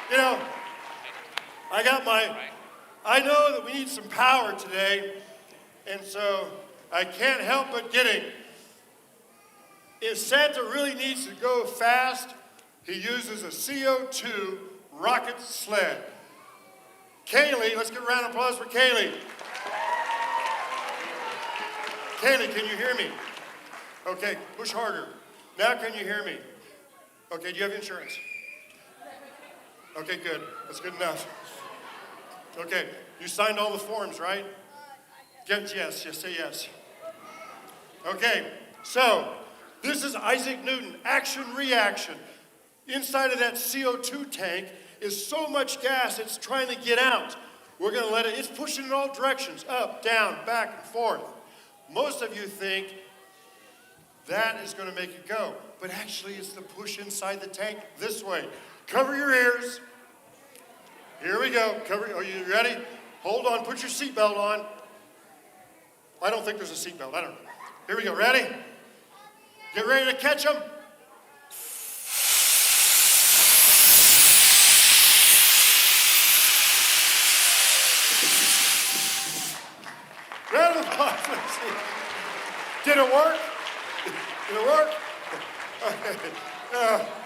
You know, I know that we need some power today, and so I can't help but getting. If Santa really needs to go fast, he uses a CO2 rocket sled. Kaylee, let's get a round of applause for Kaylee. Kaylee, can you hear me? Okay, push harder. Now can you hear me? Okay, do you have insurance? Okay, good. That's good enough. Okay, you signed all the forms, right? Yes, say yes. Okay, so this is Isaac Newton, action-reaction. Inside of that CO2 tank is so much gas, it's trying to get out. We're gonna let it, it's pushing in all directions, up, down, back, and forth. Most of you think that is gonna make it go, but actually it's the push inside the tank this way. Cover your ears. Here we go, are you ready? Hold on, put your seatbelt on. I don't think there's a seatbelt, I don't know. Here we go, ready? Get ready to catch them. Round of applause. Let's see. Did it work? Did it work? Okay.